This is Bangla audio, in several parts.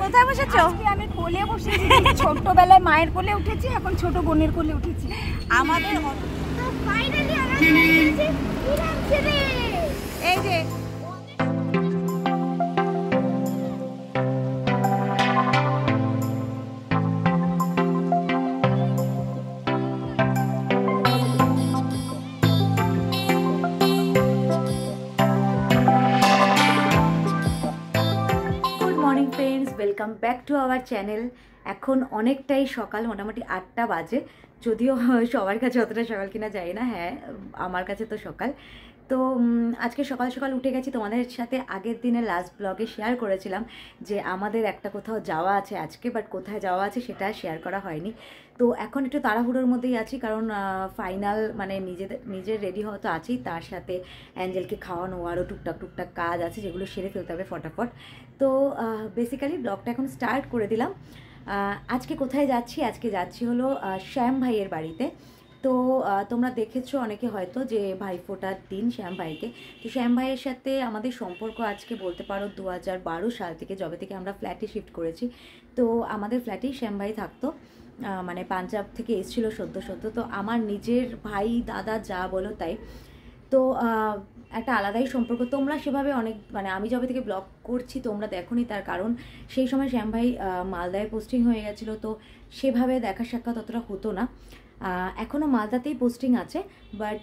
কোথায় বসেছো? আমি কোলে বসেছি, ছোটবেলায় মায়ের কোলে উঠেছি, এখন ছোট বোনের কোলে উঠেছি। আমাদের এই যে welcome back to our channel. এখন অনেকটাই সকাল, মোটামুটি 8টা বাজে, যদিও সবার কাছে অতটা সকাল কিনা যায় না। হ্যাঁ, আমার কাছে তো সকাল। তো আজকে সকাল সকাল উঠে গেছি। তোমাদের সাথে আগের দিনের লাস্ট ব্লগে শেয়ার করেছিলাম যে আমাদের একটা কোথাও যাওয়া আছে আজকে, বাট কোথায় যাওয়া আছে সেটা শেয়ার করা হয়নি। তো এখন একটু তাড়াহুড়োর মধ্যেই আছি, কারণ ফাইনাল মানে নিজের রেডি হওয়া তো আছেই, তার সাথে অ্যাঞ্জেলকে খাওয়ানো আরও টুকটাক কাজ আছে যেগুলো সেরে ফেলতে হবে ফটাফট। তো বেসিক্যালি ব্লগটা এখন স্টার্ট করে দিলাম। আজকে কোথায় যাচ্ছি? আজকে যাচ্ছি হলো শ্যাম ভাইয়ের বাড়িতে। তো তোমরা দেখেছো অনেকে হয়তো যে ভাইফোঁটার দিন শ্যাম ভাইকে। তো শ্যাম ভাইয়ের সাথে আমাদের সম্পর্ক আজকে বলতে পারো 2012 সাল থেকে, যবে থেকে আমরা ফ্ল্যাটে শিফট করেছি। তো আমাদের ফ্ল্যাটেই শ্যাম ভাই থাকতো, মানে পাঞ্জাব থেকে এসেছিলো সদ্য। তো আমার নিজের ভাই দাদা যা বলো তাই। তো একটা আলাদাই সম্পর্ক। তোমরা সেভাবে অনেক মানে আমি যবে থেকে ব্লগ করছি তোমরা দেখোনি, তার কারণ সেই সময় শ্যাম ভাই মালদায় পোস্টিং হয়ে গেছিলো, তো সেভাবে দেখা সাক্ষাৎ অতটা হতো না। এখনও মালদাতেই পোস্টিং আছে, বাট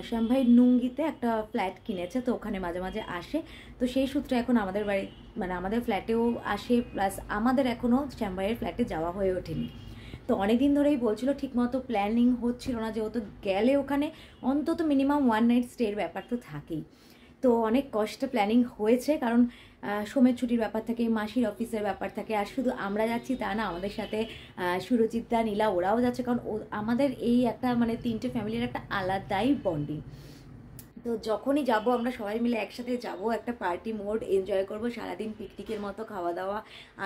শ্যাম ভাই নুঙ্গিতে একটা ফ্ল্যাট কিনেছে, তো ওখানে মাঝে মাঝে আসে। তো সেই সূত্রে এখন আমাদের বাড়ি মানে আমাদের ফ্ল্যাটেও আসে, প্লাস আমাদের এখনও শ্যাম ভাইয়ের ফ্ল্যাটে যাওয়া হয়ে ওঠেনি। তো অনেক দিন ধরেই বলছিল, ঠিকমতো প্ল্যানিং হচ্ছিল না, যেহেতু গেলে ওখানে অন্তত মিনিমাম 1 নাইট স্টের ব্যাপার তো থাকেই। তো অনেক কষ্টে প্ল্যানিং হয়েছে, কারণ সোমের ছুটির ব্যাপার থাকে, মাসির অফিসের ব্যাপার থাকে, আর শুধু আমরা যাচ্ছি তা না, আমাদের সাথে সুরজিৎদা, নীলা ওরাও যাচ্ছে, কারণ আমাদের এই একটা মানে 3টে ফ্যামিলির একটা আলাদাই বন্ডিং। তো যখনই যাব আমরা সবাই মিলে একসাথে যাব, একটা পার্টি মোড এনজয় করব, সারাদিন পিকনিকের মতো খাওয়া দাওয়া,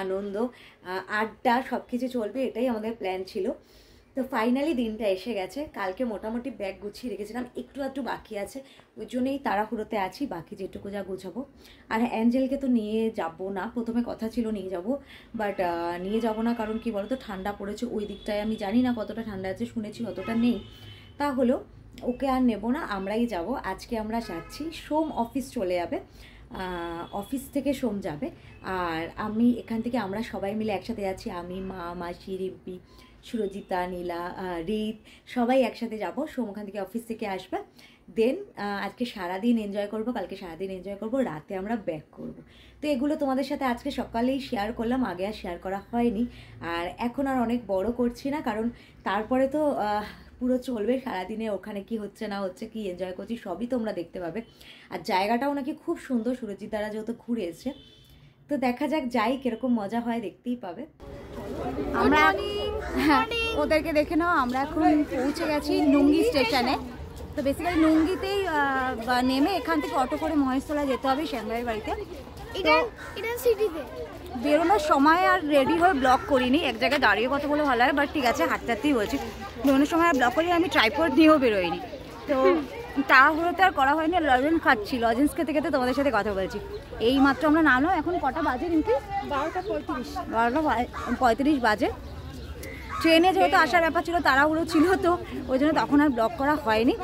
আনন্দ, আড্ডা সব কিছু চলবে, এটাই আমাদের প্ল্যান ছিল। তো ফাইনালি দিনটা এসে গেছে। কালকে মোটামুটি ব্যাগ গুছিয়ে রেখেছিলাম, একটু বাকি আছে, ওই জন্যই তাড়াহুড়োতে আছি, বাকি যেটুকু যা গোছাবো। আর অ্যাঞ্জেলকে তো নিয়ে যাব না, প্রথমে কথা ছিল নিয়ে যাব, বাট নিয়ে যাব না, কারণ কি বলতো ঠান্ডা পড়েছে ওই দিকটায়, আমি জানি না কতটা ঠান্ডা আছে, শুনেছি অতটা নেই, তাহলেও ওকে আর নেব না, আমরাই যাব। আজকে আমরা যাচ্ছি, সোম অফিস চলে যাবে, অফিস থেকে সোম যাবে, আর আমি এখান থেকে আমরা সবাই মিলে একসাথে যাচ্ছি, আমি, মা, মাসি, রিম্পি, সুরজিতা, নীলা, রিত, সবাই একসাথে যাব। সোম ওখান থেকে অফিস থেকে আসবে, দেন আজকে সারাদিন এনজয় করব, কালকে সারাদিন এনজয় করব, রাতে আমরা ব্যাক করব। তো এগুলো তোমাদের সাথে আজকে সকালেই শেয়ার করলাম, আগে আর শেয়ার করা হয়নি, আর এখন আর অনেক বড় করছি না, কারণ তারপরে তো পুরো চলবে সারাদিনে, ওখানে কি হচ্ছে না হচ্ছে, কি এনজয় করছি সবই তোমরা দেখতে পাবে। আর জায়গাটাও নাকি খুব সুন্দর, সুরজিৎ দ্বারা যেহেতু ঘুরে এসছে, তো দেখা যাক যাই কিরকম মজা হয়, দেখতেই পাবে। আমরা ওদেরকে দেখে নাও, আমরা এখন পৌঁছে গেছি নুঙ্গি স্টেশনে। তো বেসিক্যালি নুঙ্গিতেই নেমে এখান থেকে অটো করে মহেশতলা যেতে হবে শ্যাম ভাইয়ের বাড়িতে। সিটিতে বেরোনোর সময় আর রেডি হয়ে ব্লগ করিনি, এক জায়গায় দাঁড়িয়ে কথা বলে ভালো হয়, বাট ঠিক আছে হাঁটতেই বলছি, বেরোনোর সময় আর ব্লগ করিনি, আমি ট্রাইপড নিয়েও বেরোইনি। তো তাড়াহুড়োতে আর করা হয়নি, লজেন্স খাচ্ছি, লজেন্স খেতে খেতে তোমাদের সাথে কথা বলছি। এই মাত্র আমরা নামলাম, এখন কটা বাজে কিন্তু 12:35 বাজে। ট্রেনে যেহেতু আসার ব্যাপার ছিল, তাড়াহুড়ো ছিল, তো ওই জন্য তখন আর ব্লগ করা হয়নি।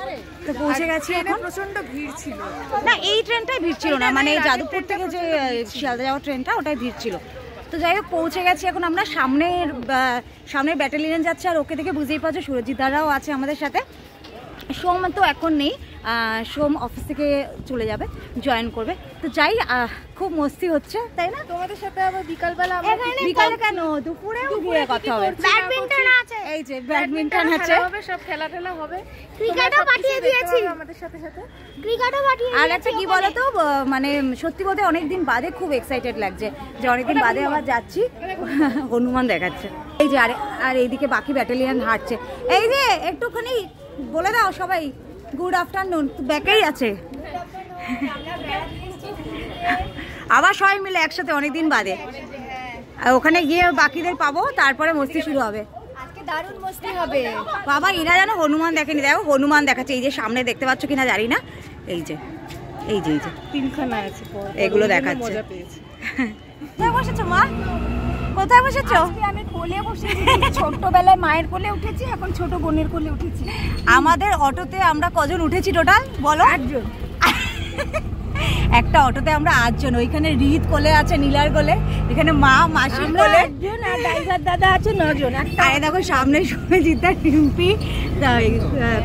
তো পৌঁছে গেছি, এখন প্রচন্ড ভিড় ছিল না, এই ট্রেনটাই ভিড় ছিল না, মানে যাদবপুর থেকে যে শিয়ালদা যাওয়ার ট্রেনটা ওটাই ভিড় ছিল। তো যাই হোক পৌঁছে গেছি, এখন আমরা সামনের ব্যাটালিয়ন যাচ্ছে, আর ওকে দেখে বুঝতেই পারছো সুরজিৎ দারাও আছে আমাদের সাথে। সোম তো এখন নেই, সোম অফিস থেকে চলে যাবে, জয়েন করবে। তো যাই, খুব মস্তি হচ্ছে তাই না তোমাদের সাথে? আবার বিকালবেলা, বিকালে কেন, দুপুরেও গিয়ে কথা হবে, ব্যাডমিন্টন আছে, এই যে ব্যাডমিন্টন আছে, সব খেলা হবে, ক্রিকেটও পাঠিয়ে দিয়েছি আমাদের সাথে ক্রিকেটও পাঠিয়ে। আর একটা কি বলতো, মানে সত্যি বলতে অনেকদিন বাদে খুব এক্সাইটেড লাগছে যে অনেকদিন বাদে আবার যাচ্ছি, হনুমান দেখাচ্ছে এই যে, আর এইদিকে বাকি ব্যাটালিয়ন হাঁটছে। এই যে একটুখানি বলে দাও সবাই গুড আফটারনুন, ব্যাকেই আছে আবার সবাই মিলে একসাথে অনেকদিন বাদে, ওখানে গিয়ে বাকিদের পাবো, তারপরে মস্তি শুরু হবে। আজকে দারুণ মস্তি হবে বাবা। এরা যেন হনুমান দেখেনি, দেখো হনুমান দেখাচ্ছে, এই যে সামনে দেখতে পাচ্ছ কিনা জানি না, এই যে এই যে এই যে তিনখানা আছে, এগুলো দেখাচ্ছে। মজা পেয়েছি। কোথায় বসেছো মা? কোথায় বসেছো? আমি কোলে বসেছি, ছোটবেলায় মায়ের কোলে উঠেছি, এখন ছোট বোনের কোলে উঠেছি। আমাদের অটোতে আমরা কজন উঠেছি টোটাল বলো? 8 জন। একটা অটোতে আমরা 8 জন। ওইখানে রিত কোলে আছে, নীলার কোলে, এখানে মা মাসি কোলে, 8 জন, আর ড্রাইভার দাদা আছে 9 জন। আরে দেখো সামনে সুমেজিতা, রিম্পি,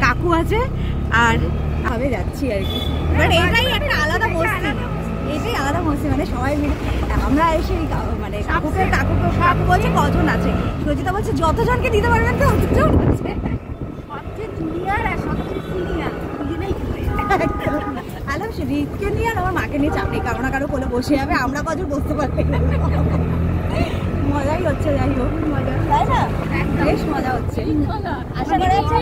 কাকু আছে, আর আমি যাচ্ছি আর কি। মানে এটাই একটা আলাদা মস্তি, এটাই আলাদা মস্তি, মানে সবাই মিলে আমরা এসে মানে কাকু বলছে কজন আছে, সুজিতা বলছে যতজনকে দিতে পারবেন তো ততজন আছে। সবচেয়ে জুনিয়র আর সবচেয়ে সিনিয়র দুজনেই আলাম রিতকে নিয়ে আর আমার মাকে নিয়ে চাপে, কারো না কারো কোলে বসে যাবে, আমরা কজন বসতে পারবে। মজাই হচ্ছে, যাই হোক মজা, তাই না? বেশ মজা হচ্ছে, আশা করা যাচ্ছে।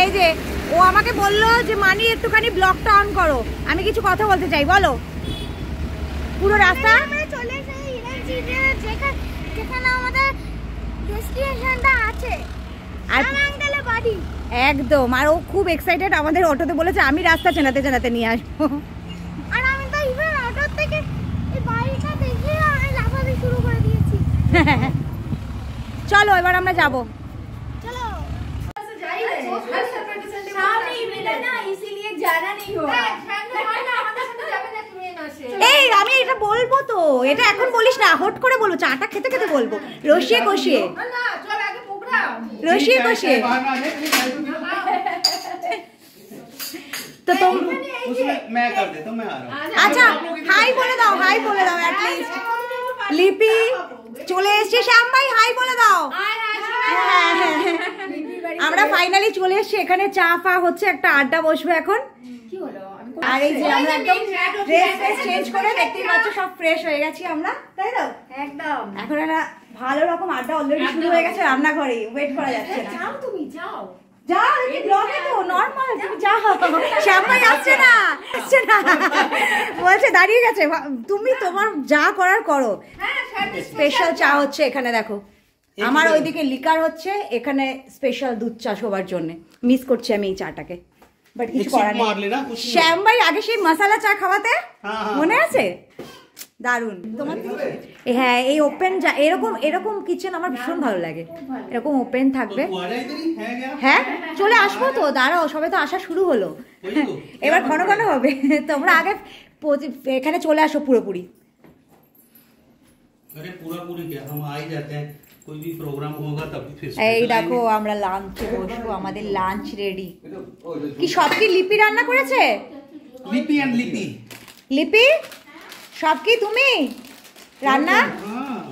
এই যে ও আমাকে বললো যে মানি একটুখানি ব্লগটা অন করো, আমি কিছু কথা বলতে চাই, বলো। পুরো রাস্তা চলে এসে যেখানে আমাদের ডেস্টিনেশনটা আছে, আর আঙ্কেলের বাড়ি একদম। আর ও খুব এক্সাইটেড, আমাদের অটোতে বলেছে আমি রাস্তা চেনাতে চেনাতে নিয়ে আসবো। আর আমি তো ইভেন অটো থেকে এই বাড়িটা দেখে আমি লাফাতে শুরু করে দিয়েছি। চলো এবার আমরা যাবো। चलो सामने ही मिला ना, इसीलिए जाना नहीं होगा। এই আমি এটা বলবো তো, এটা এখন বলিস না, হট করে বলবো, চাটা খেতে খেতে বলবো, রসিয়ে কষিয়ে, রসিয়ে কষিয়ে। তো मैं कर देता हूं, मैं आ रहा हूं। আচ্ছা হাই বলে দাও, হাই বলে দাও অ্যাটলিস্ট। লিপি চলে এসেছে, শ্যাম ভাই হাই বলে দাও। আমরা ফাইনালি চলে এসেছি, এখানে চা ফা হচ্ছে, একটা আড্ডা বসবে এখন। আর এই যে আমরা একদম ড্রেস চেঞ্জ করে দেখতেই পাচ্ছ সব ফ্রেশ হয়ে গেছি আমরা, তাই তো? একদম। এখন একটা ভালো রকম আড্ডা অলরেডি শুরু হয়ে গেছে রান্নাঘরে, ওয়েট করা যাচ্ছে না। যাও তুমি যাও। যাও দেখি ব্লগে তো নরমাল, তুমি যাও। শ্যাম ভাই আসছে না, আসছে না, বলছে দাঁড়িয়ে গেছে। তুমি তোমার যা করার করো। স্পেশাল চা হচ্ছে এখানে, দেখো আমার ওইদিকে লিকার হচ্ছে, এখানে স্পেশাল দুধ চা সবার জন্য। মিস করছি আমি এই চাটাকে, বাট কিছু করার নেই। শ্যাম ভাই আগে সেই মশলা চা খাওয়াতে মনে আছে, দারুন। তোমার হ্যাঁ এই ওপেন এরকম এরকম কিচেন আমার ভীষণ ভালো লাগে, এরকম ওপেন থাকবে। হ্যাঁ চলে আসবো তো, দাঁড়াও সবে তো আসা শুরু হলো, এবার ঘন ঘন হবে। তোমরা আগে এখানে চলে আসো পুরোপুরি। अरे पूरा पूरी क्या, हम आ ही जाते हैं, कोई भी प्रोग्राम होगा तभी फिर। এই দেখো আমরা লাঞ্চে বসবো, আমাদের লাঞ্চ রেডি। কি সব কি লিপি রান্না করেছে? लिपि एंड लिपि, লিপি সব কি তুমি রান্না?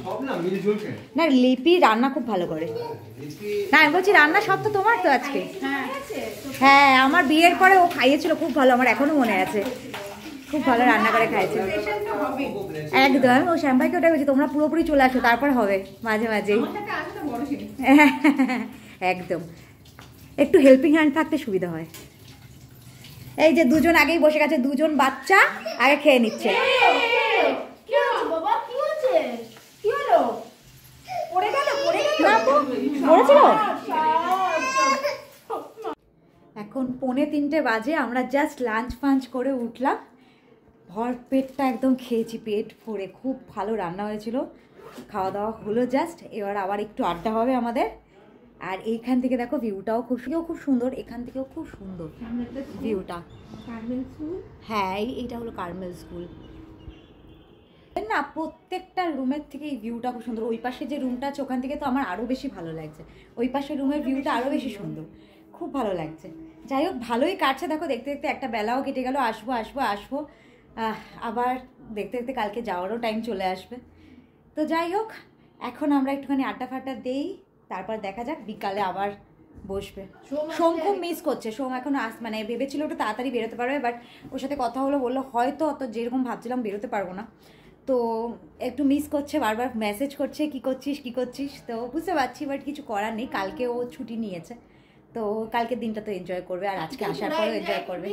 सब ना मिलजुल के। না লিপি রান্না খুব ভালো করে। না আমি বলছি রান্না সব তো তোমার তো আজকে। হ্যাঁ আমার বিয়ের পরে ও খাইয়েছিল খুব ভালো, আমার এখনো মনে আছে, খুব ভালো রান্না করে খাইয়েছিল একদম। ও শ্যাম ভাইকে ওটাই বলছি, তোমরা পুরোপুরি চলে আসো, তারপর হবে মাঝে মাঝেই। একদম একটু হেল্পিং হ্যান্ড থাকতে সুবিধা হয়। এই যে দুজন আগেই বসে গেছে, দুজন বাচ্চা আগে খেয়ে নিচ্ছে। কি হলো বাবা, কি হচ্ছে? কি হলো? পড়ে গেল, পড়ে গেল। পড়েছিল। এখন 2:45 বাজে, আমরা জাস্ট লাঞ্চ ফাঞ্চ করে উঠলাম, ভর পেটটা একদম খেয়েছি, পেট ভরে, খুব ভালো রান্না হয়েছিল, খাওয়া দাওয়া হলো জাস্ট। এবার আবার একটু আড্ডা হবে আমাদের। আর এইখান থেকে দেখো ভিউটাও খুব সুন্দর, এখান থেকেও খুব সুন্দর ভিউটা। হ্যাঁ এইটা হলো কার্মেল স্কুল না, প্রত্যেকটা রুমের থেকে এই ভিউটা খুব সুন্দর। ওই পাশে যে রুমটা আছে ওখান থেকে তো আমার আরও বেশি ভালো লাগছে, ওই পাশের রুমের ভিউটা আরও বেশি সুন্দর, খুব ভালো লাগছে। যাই হোক ভালোই কাটছে, দেখো দেখতে দেখতে একটা বেলাও কেটে গেল। আসবো আসবো আসবো, আবার দেখতে দেখতে কালকে যাওয়ারও টাইম চলে আসবে। তো যাই হোক এখন আমরা একটুখানি আড্ডা ফাড্ডা দেই, তারপর দেখা যাক বিকালে আবার বসবে। সোম খুব মিস করছে, সোম এখন মানে ভেবেছিল একটু তাড়াতাড়ি বেরোতে পারবে, বাট ওর সাথে কথা হলো, বললো হয়তো অত যেরকম ভাবছিলাম বেরোতে পারবো না, তো একটু মিস করছে, বারবার মেসেজ করছে কি করছিস কি করছিস। তো বুঝতে পারছি, বাট কিছু করার নেই, কালকে ও ছুটি নিয়েছে, তো কালকের দিনটা তো এনজয় করবে, আর আজকে আসার পরেও এনজয় করবে।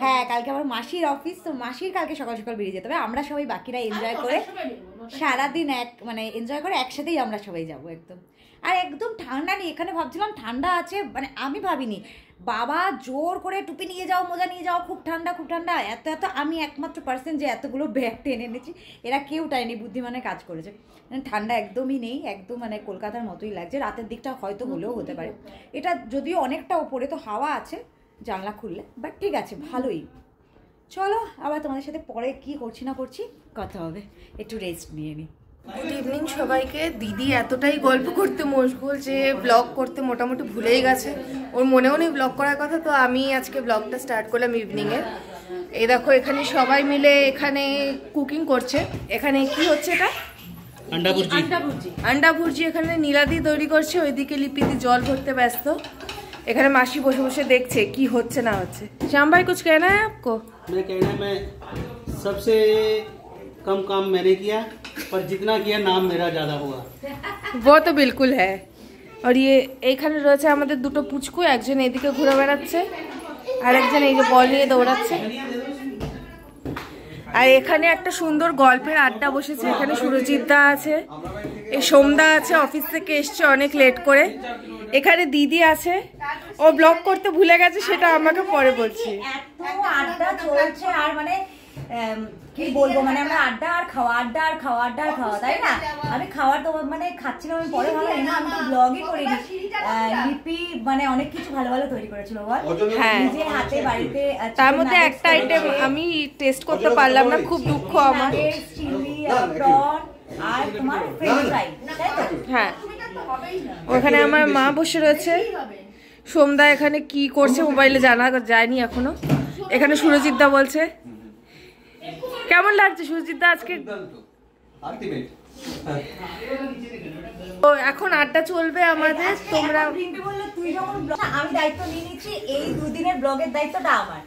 হ্যাঁ কালকে আবার মাসির অফিস, তো মাসির কালকে সকাল সকাল বেরিয়ে যেতে হবে, আমরা সবাই বাকিরা এনজয় করে সারাদিন মানে এনজয় করে একসাথেই আমরা সবাই যাব একদম। আর একদম ঠান্ডা নেই এখানে, ভাবছিলাম ঠান্ডা আছে, মানে আমি ভাবিনি। বাবা জোর করে টুপি নিয়ে যাও, মোজা নিয়ে যাও, খুব ঠান্ডা খুব ঠান্ডা, এত এত। আমি একমাত্র পার্সন যে এতগুলো ব্যাগ টেনে এনেছি, এরা কেউ টাইনি, বুদ্ধিমানের কাজ করেছে। ঠান্ডা একদমই নেই, একদম মানে কলকাতার মতোই লাগছে। রাতের দিকটা হয়তো হলেও হতে পারে, এটা যদিও অনেকটা ওপরে, তো হাওয়া আছে জানলা খুললে, বাট ঠিক আছে, ভালোই। চলো আবার তোমাদের সাথে পরে কি করছি না করছি কথা হবে, একটু রেস্ট নিয়ে নিই। গুড ইভিনিং সবাইকে। দিদি এতটাই গল্প করতে মশগুল যে ব্লগ করতে মোটামুটি ভুলেই গেছে, ওর মনেও নেই ব্লগ করার কথা। তো আমি আজকে ব্লগটা স্টার্ট করলাম ইভিনিংয়ে। এই দেখো এখানে সবাই মিলে এখানে কুকিং করছে। এখানে কি হচ্ছে এটা? अंडा भुर्जी। এখানে নীলাদি তৈরি করছে, ওইদিকে লিপিদি জল ভরতে ব্যস্ত। এখানে মাসি বসে বসে দেখছে কি হচ্ছে না হচ্ছে। श्याम भाई कुछ कहना है आपको? मैं कहना है, मैं सबसे कम काम मैंने किया, पर जितना किया नाम मेरा ज्यादा हुआ। वो तो बिल्कुल है। और ये এখানে রয়েছে আমাদের দুটো পুচকু, একজন এদিকে ঘুরে বেড়াচ্ছে আর একজন এই যে বল নিয়ে দৌড়াচ্ছে। আর এখানে একটা সুন্দর গল্পের আড্ডা বসেছে। এখানে সুরজিৎ দা আছে, এই সোমদা আছে, অফিস থেকে এসছে অনেক লেট করে। এখানে দিদি আছে, ও ব্লগ করতে ভুলে গেছে, সেটা আমাকে পরে বলছি। এত আড্ডা চলছে, আর মানে কি বলবো, মানে আমরা আড্ডা আর খাওয়া, আড্ডা আর খাওয়া, আড্ডা আর খাওয়া, তাই না? আমি খাওয়ার তো মানে খাচ্ছিলাম, আমি পরে ভাবলাম না, আমি তো ব্লগই করিনি। লিপি মানে অনেক কিছু ভালো ভালো তৈরি করেছিল বল, হ্যাঁ নিজের হাতে বাড়িতে। তার মধ্যে একটা আইটেম আমি টেস্ট করতে পারলাম না, খুব দুঃখ আমার। চিংড়ি, প্রন আর তোমার ফ্রেঞ্চ ফ্রাই, তাই তো? হ্যাঁ, ওখানে আমার মা বসে রয়েছে। সোমদা এখানে কি করছে মোবাইলে জানা যায়নি এখনো। এখানে সুরজিৎ দা বলছে কেমন লাগছে সুরজিৎ দা আজকে? তো এখন আড্ডা চলবে আমাদের। তোমরা রিম্পি বললো তুই যখন আমি দায়িত্ব নিয়ে নিচ্ছি, এই দুদিনের ব্লগের দায়িত্বটা আমার।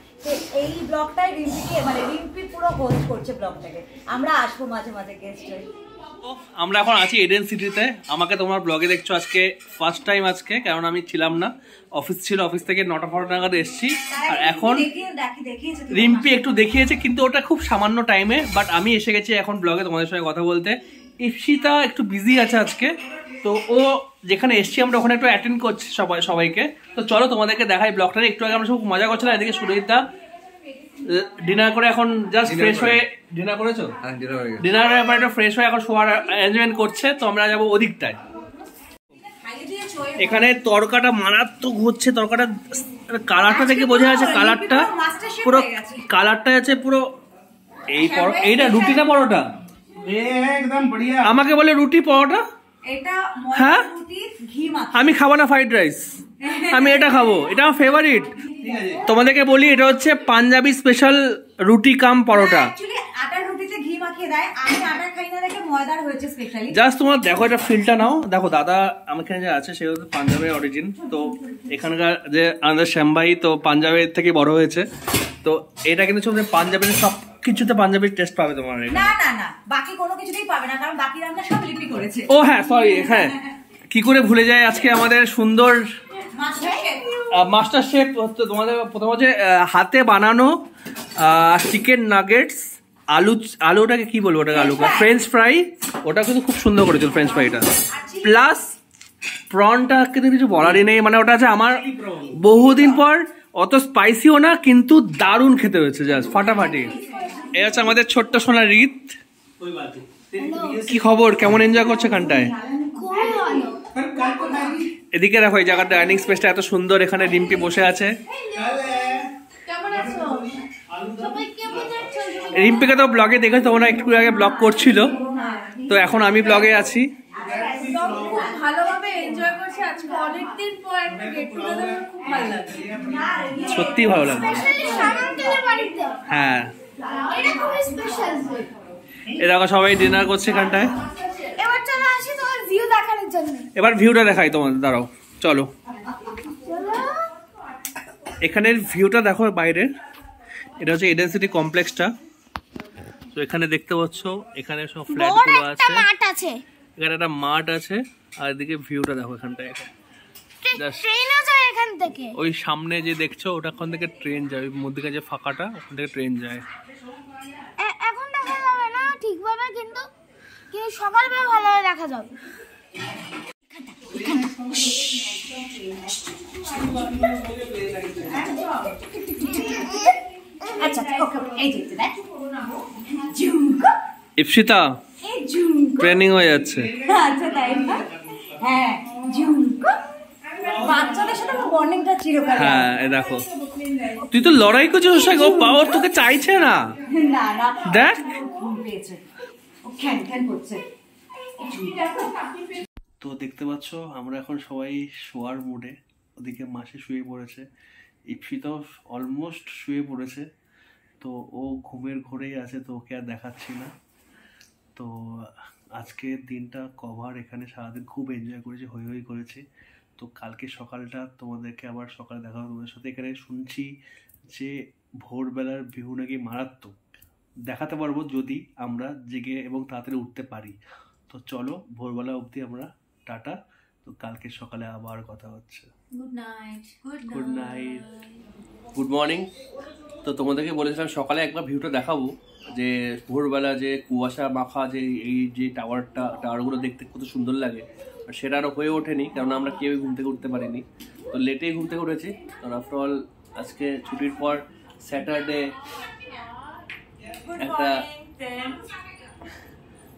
এই ব্লগটাই রিম্পিকে, মানে রিম্পি পুরো হোস্ট করছে ব্লগটাকে। আমরা আসবো মাঝে মাঝে গেস্ট হয়ে। আমরা এখন আছি এডেন সিটিতে। আমাকে তোমার ব্লগে দেখছো আজকে ফার্স্ট টাইম আজকে, কারণ আমি ছিলাম না, অফিস ছিল, অফিস থেকে 9টা নাগাদ এসেছি। আর এখন রিম্পি একটু দেখিয়েছে, কিন্তু ওটা খুব সামান্য টাইমে। বাট আমি এসে গেছি এখন ব্লগে তোমাদের সঙ্গে কথা বলতে। ইপসিতা একটু বিজি আছে আজকে, তো ও যেখানে এসছি আমরা ওখানে একটু অ্যাটেন্ড করছি সবাইকে। তো চলো তোমাদেরকে দেখাই ব্লগটা। একটু আগে আমরা সব মজা করছিলাম, এদিকে সুরজিৎদা ডিনার করে এখন জাস্ট ফ্রেশ হয়ে, ডিনার করেছো? ডিনারের পর একটু ফ্রেশ হয়ে এখন শোয়ার অ্যারেঞ্জমেন্ট করছে। তো আমরা যাবো ওদিকটায়। এখানে তরকাটা মারাত্মক হচ্ছে, তরকাটা কালারটা থেকে বোঝা যাচ্ছে, কালারটা পুরো, কালারটা আছে পুরো। এইটা রুটি না পরোটা? एकदम बढ़िया। আমাকে বলে রুটি পরোটা। হ্যাঁ, আমি খাবো না ফ্রাইড রাইস, আমি এটা খাবো, এটা আমার ফেভারিট। তোমাদেরকে বলি এটা হচ্ছে পাঞ্জাবি স্পেশাল রুটি কাম পরোটা। আটার রুটিতে ঘি মাখিয়ে দেয়, আমি আটা খাই না দেখে ময়দার হয়েছে স্পেশালি। জাস্ট তোমার দেখো এটা ফিলটা নাও। দেখো দাদা আমার এখানে যে আছে সে হচ্ছে পাঞ্জাবের অরিজিন, তো এখানকার যে আমাদের শ্যামভাই তো পাঞ্জাবের থেকে বড় হয়েছে। তো এটা কিন্তু পাঞ্জাবের সব কিছুতে পাঞ্জাবির টেস্ট পাবে তোমার। না না না, বাকি কোনো কিছুতেই পাবে না, কারণ বাকি রান্না সব লিপি করেছে। ও হ্যাঁ, সরি, হ্যাঁ কি করে ভুলে যায় আজকে আমাদের সুন্দর মাস্টার শেফ হচ্ছে তোমাদের। প্রথম হচ্ছে হাতে বানানো চিকেন নাগেটস, আলুটাকে কি বলবো, ওটাকে আলুটা ফ্রেঞ্চ ফ্রাই, ওটা কিন্তু খুব সুন্দর করেছিল ফ্রেঞ্চ ফ্রাইটা। প্লাস প্রনটা কিন্তু কিছু বলারই নেই, মানে ওটা আছে আমার বহুদিন পর, অত স্পাইসিও না কিন্তু দারুণ খেতে হয়েছে, জাস্ট ফাটাফাটি। এই হচ্ছে আমাদের ছোট্ট সোনা রিত। কি খবর, কেমন এনজয় করছে এখানটায়? এদিকে দেখো এই জায়গাটা, ডাইনিং স্পেসটা এত সুন্দর। এখানে রিম্পি বসে আছে। রিম্পিকে তো ব্লগে দেখে তোমরা একটু আগে ব্লগ করছিল, তো এখন আমি ব্লগে আছি। সত্যি ভালো লাগছে, হ্যাঁ। এরকম সবাই ডিনার করছে এখানটায়। এবার ভিউটা দেখাই তোমাদের, দাঁড়াও চলো। এখানের ভিউটা দেখো বাইরের, এটা হচ্ছে এডেন সিটি কমপ্লেক্সটা। তো এখানে দেখতে পাচ্ছ এখানে সব ফ্ল্যাটগুলো আছে, এখানে একটা মাঠ আছে, আর এদিকে ভিউটা দেখো এখানটায়। ট্রেনও যায় এখান থেকে, ওই সামনে যে দেখছো ওটাখান থেকে ট্রেন যায়, ওই মধ্যে যে ফাঁকাটা ওখান থেকে ট্রেন যায়। এখন দেখা যাবে না ঠিকভাবে, কিন্তু সকালবেলা ভালোভাবে দেখা যাবে। আচ্ছা ওকে এই দেখতে দেখ ইপসিতা ট্রেনিং হয়ে যাচ্ছে। আচ্ছা তাই না? হ্যাঁ ঝুমকো বাচ্চাদের সাথে বন্ডিংটা চিরকাল। হ্যাঁ এই দেখো তুই তো লড়াই করছিস ওর সঙ্গে, ও পাওয়ার তোকে চাইছে না। না না দেখ ঘুম পেয়েছে ও খ্যান খ্যান করছে। তো দেখতে পাচ্ছ আমরা এখন সবাই শোয়ার মুডে, ওদিকে মাসি শুয়ে পড়েছে, ইপসিতাও অলমোস্ট শুয়ে পড়েছে। তো ও ঘুমের ঘোরেই আছে, তো ওকে আর দেখাচ্ছি না। তো আজকে দিনটা কভার এখানে সারাদিন খুব এনজয় করেছি, হই হই করেছি। তো কালকে সকালটা তোমাদেরকে আবার সকালে দেখা হবে তোমাদের সাথে। এখানে শুনছি যে ভোরবেলার ভিউ নাকি মারাত্মক, দেখাতে পারবো যদি আমরা জেগে এবং তাড়াতাড়ি উঠতে পারি। তো চলো ভোরবেলা অবধি আমরা টাটা, তো কালকে সকালে আবার কথা হচ্ছে। Good night. Good night, good morning. তো তোমাদেরকে বলেছিলাম সকালে একবার ভিউটা দেখাবো, যে ভোরবেলা যে কুয়াশা মাখা যে এই যে টাওয়ারগুলো দেখতে কত সুন্দর লাগে, আর সেটা আরও হয়ে ওঠেনি কারণ আমরা কেউই ঘুম থেকে উঠতে পারিনি। তো লেটেই ঘুম থেকে উঠেছি, কারণ আফটার অল আজকে ছুটির পর স্যাটারডে একটা।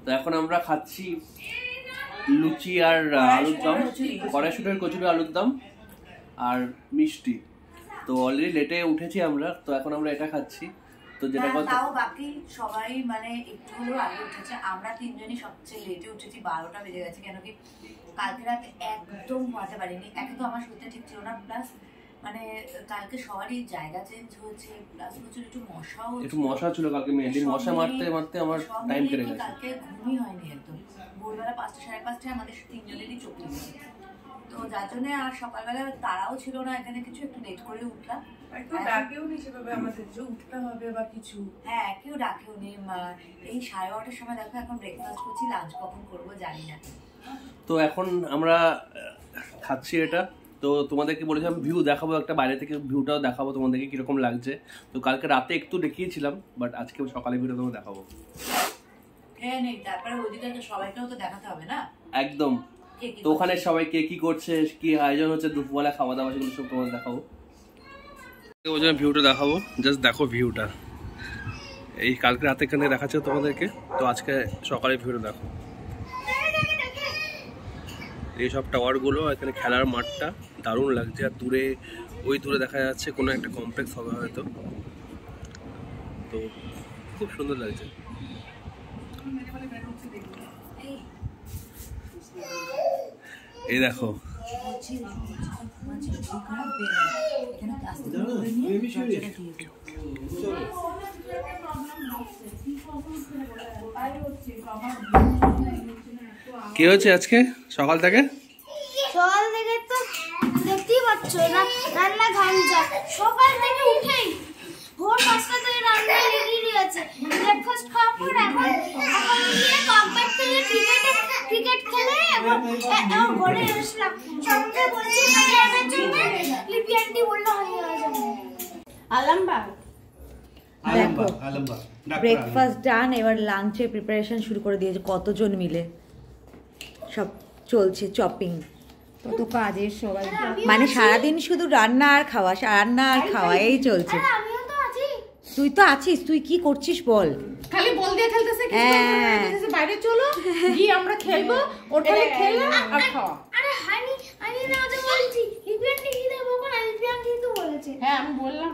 তো এখন আমরা খাচ্ছি লুচি আর আলুর দম, কড়াইশুঁটির কচুরি আলুর দম আর মিষ্টি। তো অলরেডি লেটে উঠেছি আমরা, তো এখন আমরা এটা খাচ্ছি। তো যেটা কথা তাও বাকি সবাই মানে একটু হলেও আগে উঠেছে, আমরা তিনজনই সবচেয়ে লেটে উঠেছি, 12টা বেজে গেছে। কেন কি কালকে রাতে একদম ঘুমাতে পারিনি, একে তো আমার শুতে ঠিক ছিল না, প্লাস মানে কালকে সবারই জায়গা চেঞ্জ হয়েছে, প্লাস প্রচুর একটু মশা ছিল কালকে, মেহেদি মশা মারতে মারতে আমার টাইম কেটে গেছে। কালকে ঘুমই হয়নি একদম, ভোরবেলা 5টা সাড়ে 5টায় আমাদের তিনজনেরই চোখ লেগেছে। তো যার জন্য আর সকালবেলা তারাও ছিল না এখানে, কিছু একটু লেট করে উঠলাম। ডাকেও নি সেভাবে আমাদের যে উঠতে হবে বা কিছু। হ্যাঁ কেউ ডাকেও নি। এই 12:30টার সময় দেখো এখন ব্রেকফাস্ট করছি, লাঞ্চ কখন করবো জানি না। তো এখন আমরা খাচ্ছি এটা। তো তোমাদেরকে বলেছিলাম ভিউ দেখাবো, একটা বাইরে থেকে ভিউটাও দেখাবো তোমাদেরকে কিরকম লাগছে। তো কালকে রাতে একটু দেখিয়েছিলাম, বাট আজকে সকালে ভিউটা তোমাকে দেখাবো। হ্যাঁ নেই তারপরে ওইদিকে সবাইকেও তো দেখাতে হবে না একদম। তো ওখানে সবাই কে কি করছে, কি আয়োজন হচ্ছে, দুপুরবেলা খাওয়া দাওয়া, সেগুলো সব তোমাদের দেখাবো। ওই জন্য ভিউটা দেখাবো, জাস্ট দেখো ভিউটা। এই কালকে রাতে এখানে দেখাচ্ছে তোমাদেরকে, তো আজকে সকালে ভিউটা দেখো। এইসব টাওয়ারগুলো, এখানে খেলার মাঠটা দারুণ লাগছে, আর দূরে ওই দূরে দেখা যাচ্ছে কোনো একটা কমপ্লেক্স হবে হয়তো, তো খুব সুন্দর লাগছে। এই দেখো কি হচ্ছে আজকে সকাল থেকে তো দেখতেই পাচ্ছ রান্না ঘামছে। সকাল থেকে উঠেই ভোর 5টা থেকে রান্না রেডি আছে, ব্রেকফাস্ট খাওয়ার পর এখন গিয়ে কমপ্যাক্ট থেকে ক্রিকেট খেলে এখন ঘরে আসলাম। সঙ্গে বলছি খাইয়ার জন্য লিপি আন্টি বললো হয়ে যাবে। ব্রেকফাস্ট ডান, এবার লাঞ্চের প্রিপারেশন শুরু করে দিয়েছে, কতজন মিলে সব চলছে চপিং। কত কাজের সবাই, মানে সারাদিন শুধু রান্না আর খাওয়া এই চলছে। আমিও তো আছি। তুই তো আছিস, তুই কি করছিস বল? খালি বল দিয়ে খেলতেছে, বাইরে চলো গিয়ে আমরা খেলবো, ওটাই খেলা আর খাওয়া। আরে আমি না তো বলছি লিপি আন্টি কি দেবো, কোন লিপি আন্টি তো বলেছে। হ্যাঁ আমি বললাম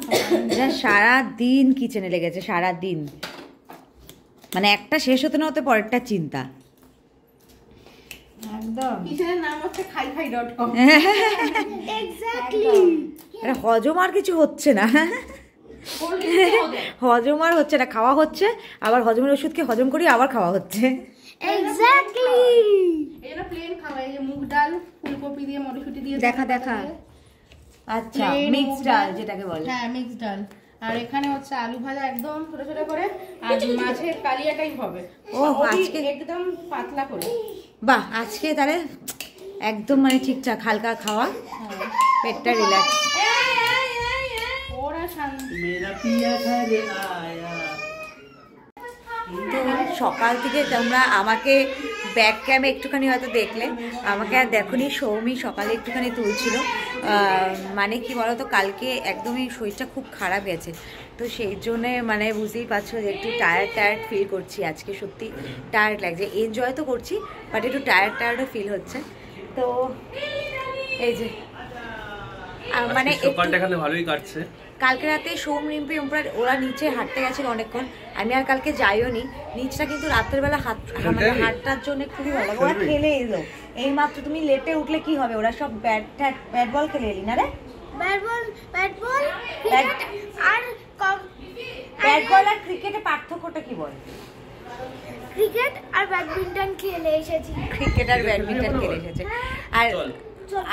এরা সারাদিন কিচেনে লেগেছে, সারাদিন মানে একটা শেষ হতে না হতে পরেরটা চিন্তা। একদম কিচেনের নাম হচ্ছে খাইখাই.com। এক্স্যাক্টলি। আরে হজম আর কিছু হচ্ছে না, হজম আর হচ্ছে না, খাওয়া হচ্ছে, আবার হজমের ওষুধ খেয়ে হজম করি, আবার খাওয়া হচ্ছে। এক্স্যাক্টলি। এরা প্লেন খাওয়াই, যে মুগ ডাল ফুলকপি দিয়ে মটরশুঁটি দিয়ে দেখা আচ্ছা মিক্স ডাল যেটাকে বলে। হ্যাঁ মিক্স ডাল। আর এখানে হচ্ছে আলু ভাজা একদম ছোট ছোট করে, আর মাছের কালিয়াটাই হবে ও আজকে একদম পাতলা করে। বাহ আজকে তাহলে একদম মানে ঠিকঠাক হালকা খাওয়া, পেটটা রিল্যাক্স। ওরা শান্তি। তো সকাল থেকে তোমরা আমাকে ব্যাক ক্যামে একটুখানি হয়তো দেখলে, আমাকে আর দেখোনি। সৌমি সকালে একটুখানি তুলছিল। মানে কি বলো তো, কালকে একদমই শরীরটা খুব খারাপ গেছে, তো সেই জন্যে মানে বুঝতেই পারছো যে একটু টায়ার্ড ফিল করছি আজকে। সত্যি টায়ার্ড লাগছে, এনজয় তো করছি বাট একটু টায়ার্ডও ফিল হচ্ছে। তো এই যে মানে সকালটা এখানে ভালোই কাটছে। কালকে রাতে সোম, রিম্পি, ওরা নিচে হাঁটতে গেছিল অনেকক্ষণ। আমি আর কালকে যাইও নি নিচটা, কিন্তু রাতের বেলা মানে হাঁটার জন্য খুবই ভালো লাগে। ওরা খেলে এলো এই মাত্র। তুমি লেটে উঠলে কি হবে, ওরা সব ব্যাট বল খেলে এলি না রে? ব্যাট বল আর ক্রিকেটে পার্থক্যটা কি বল? ক্রিকেট আর ব্যাডমিন্টন খেলে এসেছি। ক্রিকেট আর ব্যাডমিন্টন খেলে এসেছে।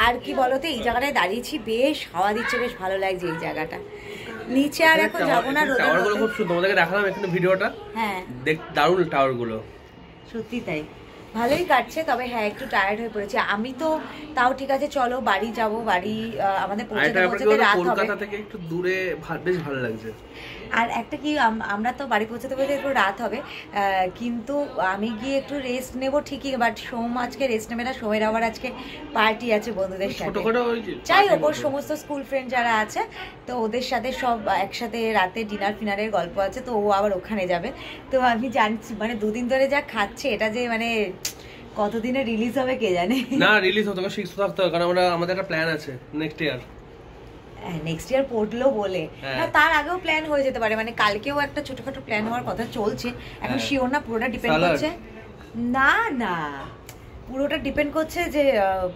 আর কি বলতো, এই জায়গাটায় দাঁড়িয়েছি, বেশ হাওয়া দিচ্ছে, বেশ ভালো লাগছে এই জায়গাটা। নিচে আর এখন যাবো না। টাওয়ারগুলো খুব সুন্দর, তোমাদেরকে দেখালাম এখানে ভিডিওটা। হ্যাঁ, দারুণ টাওয়ারগুলো, সত্যি তাই, ভালোই কাটছে। তবে হ্যাঁ, একটু টায়ার্ড হয়ে পড়েছে। আমি তো তাও ঠিক আছে, চলো বাড়ি যাবো। বাড়ি আমাদের পৌঁছাতে রাত হবে। কলকাতা থেকে একটু দূরে, বেশ ভালো লাগছে। আর একটা কি, আমরা তো বাড়ি পৌঁছাতে একটু রাত হবে, কিন্তু আমি গিয়ে একটু রেস্ট নেবো ঠিকই, বাট সোম আজকে রেস্ট নেবে না। সোমের আবার আজকে পার্টি আছে বন্ধুদের সাথে, যাই হোক ওর সমস্ত স্কুল ফ্রেন্ড যারা আছে, তো ওদের সাথে সব একসাথে রাতে ডিনারের গল্প আছে, তো ও আবার ওখানে যাবে। তো আমি জানছি মানে দুদিন ধরে যা খাচ্ছে, এটা যে মানে কতদিনে রিলিজ হবে কে জানে। না, রিলিজ হতে হবে, সুস্থ থাকতে হবে, কারণ আমাদের একটা প্ল্যান আছে নেক্সট ইয়ার পড়লো বলে। না, তার আগেও প্ল্যান হয়ে যেতে পারে, মানে কালকেও একটা ছোটখাটো প্ল্যান হওয়ার কথা চলছে। এখন শিওর না, পুরোটা ডিপেন্ড করছে। না, পুরোটা ডিপেন্ড করছে যে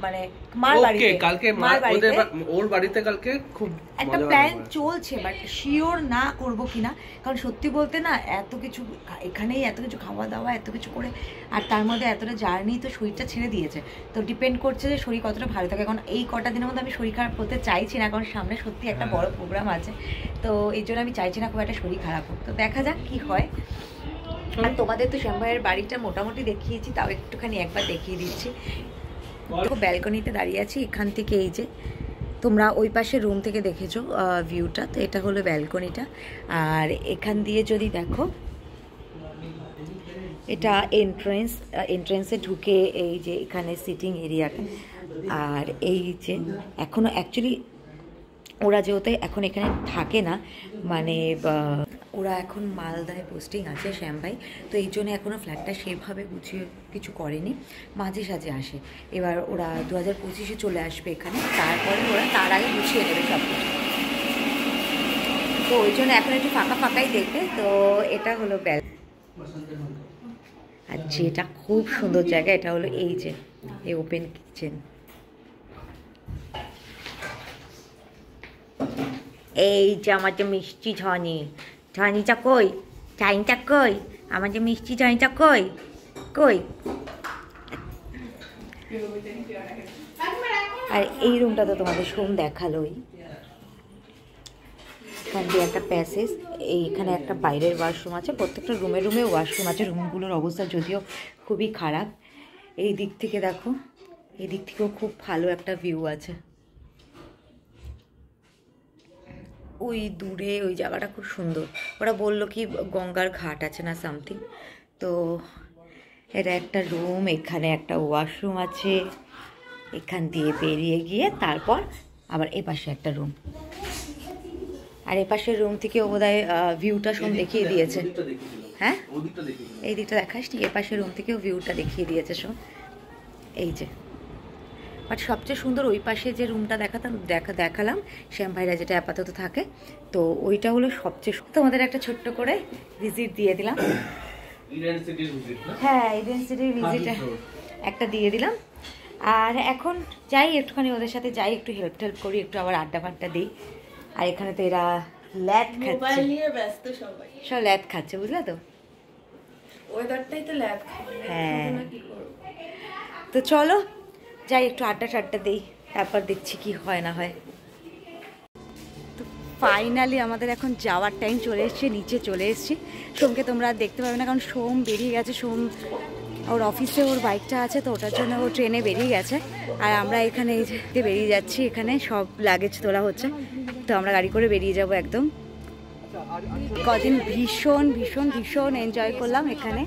মানে মার বাড়িতে, কালকে ওর বাড়িতে কালকে খুব একটা প্ল্যান চলছে, বাট শিওর না করবো কিনা। কারণ সত্যি বলতে না, এত কিছু এখানেই, এত কিছু খাওয়া দাওয়া, এত কিছু করে, আর তার মধ্যে এতটা জার্নি, তো শরীরটা ছেড়ে দিয়েছে। তো ডিপেন্ড করছে যে শরীর কতটা ভালো থাকে। এখন এই কটা দিনের মধ্যে আমি শরীর খারাপ করতে চাইছি না, কারণ সামনে সত্যি একটা বড় প্রোগ্রাম আছে। তো এই জন্য আমি চাইছি না খুব একটা শরীর খারাপ হোক। তো দেখা যাক কি হয়। আর তোমাদের তো শ্যাম ভাইয়ের বাড়িটা মোটামুটি দেখিয়েছি, তাও একটুখানি একবার দেখিয়ে দিচ্ছি। ব্যালকনিতে দাঁড়িয়ে আছি, এখান থেকে এই যে তোমরা ওই পাশে রুম থেকে দেখেছো ভিউটা, তো এটা হলো ব্যালকনিটা। আর এখান দিয়ে যদি দেখো, এটা এন্ট্রেন্সে ঢুকে এই যে এখানে সিটিং এরিয়াটা। আর এই যে এখনও অ্যাকচুয়ালি ওরা যেহেতু এখন এখানে থাকে না, মানে ওরা এখন মালদায় পোস্টিং আছে শ্যাম ভাই, তো এই জন্য এখনও ফ্ল্যাটটা সেভাবে গুছিয়ে কিছু করেনি, মাঝে সাঝে আসে। এবার ওরা 2025-এ চলে আসবে এখানে, তারপরে ওরা তার আগে গুছিয়ে নেবে সব কিছু। তো ওই জন্য এখন একটু ফাঁকাই দেখবে। তো এটা হলো আর যেটা খুব সুন্দর জায়গা, এটা হলো এই যে এই ওপেন কিচেন। এই যে আমার যে মিষ্টি ঝানিটা কই, চাইনিটা কই, আমার যে মিষ্টি ঝানিটা কই। আর এই রুমটা তো তোমাদের সোম দেখালোই। এখান দিয়ে একটা প্যাসেজ, এইখানে একটা বাইরের ওয়াশরুম আছে, প্রত্যেকটা রুমে ওয়াশরুম আছে। রুমগুলোর অবস্থা যদিও খুবই খারাপ। এই দিক থেকে দেখো, এই দিক থেকেও খুব ভালো একটা ভিউ আছে। ওই দূরে ওই জায়গাটা খুব সুন্দর। ওরা বললো কি গঙ্গার ঘাট আছে না সামথিং। তো এটা একটা রুম, এখানে একটা ওয়াশরুম আছে, এখান দিয়ে বেরিয়ে গিয়ে তারপর আবার এপাশে একটা রুম। আর এপাশের রুম থেকে বোধহয় ভিউটা সব দেখিয়ে দিয়েছে। হ্যাঁ, এই দিকটা দেখাস, ঠিক এপাশের রুম থেকেও ভিউটা দেখিয়ে দিয়েছে সব। এই যে, বাট সবচেয়ে সুন্দর ওই পাশে যে রুমটা দেখালাম শ্যাম ভাইরা, যেটা আপাতত থাকে, তো ওইটা হলো সবচেয়ে। তোমাদের একটা ছোট্ট করে ভিজিট দিয়ে দিলাম। হ্যাঁ, ইডেন সিটির ভিজিট একটা দিয়ে দিলাম। আর এখন যাই একটুখানি ওদের সাথে যাই, একটু হেল্প করি, একটু আবার আড্ডা দিই। আর এখানে তো এরা ল্যাদ খাচ্ছে, সব ল্যাদ খাচ্ছে, বুঝলে তো, ওয়েদারটাই তো ল্যাদ। হ্যাঁ, তো চলো যাই একটু আড্ডা দিই, তারপর দেখছি কি হয় না হয়। তো ফাইনালি আমাদের এখন যাওয়ার টাইম চলে এসছে, নিচে চলে এসেছি। সোমকে তোমরা দেখতে পাবে না, কারণ সোম বেরিয়ে গেছে। সোম ওর অফিসে ওর বাইকটা আছে, তো ওটার জন্য ও ট্রেনে বেরিয়ে গেছে। আর আমরা এখানে এই যে বেরিয়ে যাচ্ছি, এখানে সব লাগেজ তোলা হচ্ছে, তো আমরা গাড়ি করে বেরিয়ে যাব একদম। কদিন ভীষণ ভীষণ ভীষণ এনজয় করলাম এখানে।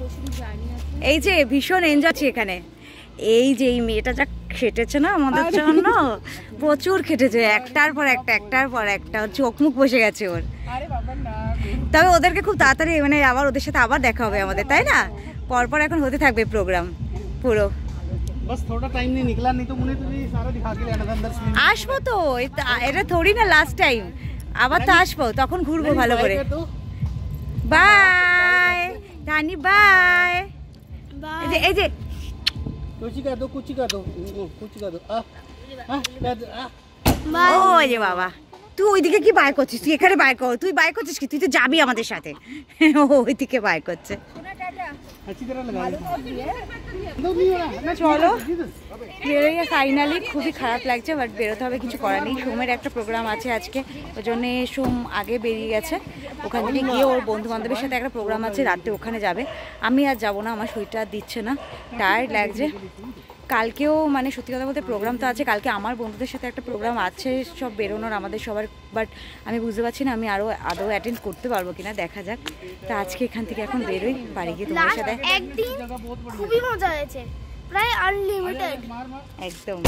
এই যে ভীষণ এনজয় এখানে। এই যে এই মেয়েটা যা খেটেছে না আমাদের জন্য, প্রচুর খেটেছে, একটার পর একটা চোখ মুখ বসে গেছে ওর। তবে ওদেরকে খুব তাড়াতাড়ি মানে আবার ওদের সাথে আবার দেখা হবে আমাদের, তাই না? পরপর এখন হতে থাকবে প্রোগ্রাম পুরো। बस थोड़ा टाइम नहीं निकला, नहीं तो मुझे तुझे सारा दिखा के लेना था अंदर से। আসবো তো, এটা থোড়ি না লাস্ট টাইম, আবার তো আসবো, তখন ঘুরবো ভালো করে। Bye Rani, bye. এই যে कुची कर दो, कुची कर दो, कुची कर दो। ও যে বাবা, তুই ওইদিকে কি বাই করছিস? তুই এখানে বাই কর, তুই বাই করছিস কি? তুই তো যাবি আমাদের সাথে। ও ওইদিকে বাই করছে। अच्छी तरह लगा চলো বেরোই ফাইনালি। খুবই খারাপ লাগছে, বাট বেরোতে হবে, কিছু করার নেই। সোমের একটা প্রোগ্রাম আছে আজকে, ওই জন্যে সোম আগে বেরিয়ে গেছে। ওখান থেকে গিয়ে ওর বন্ধু বান্ধবের সাথে একটা প্রোগ্রাম আছে, রাতে ওখানে যাবে। আমি আর যাবো না, আমার শরীরটা আর দিচ্ছে না, টায়ার্ড লাগছে। কালকেও মানে সত্যি কথা বলতে প্রোগ্রাম তো আছে, কালকে আমার বন্ধুদের সাথে একটা প্রোগ্রাম আছে সব বেরোনোর আমাদের সবার, বাট আমি বুঝতে পারছি না আমি আদৌ অ্যাটেন্ড করতে পারবো কিনা, দেখা যাক। তা আজকে এখান থেকে এখন বেরোই, বাড়ি গিয়ে তোমার সাথে। একদিন খুবই মজা হয়েছে, প্রায় আনলিমিটেড একদম।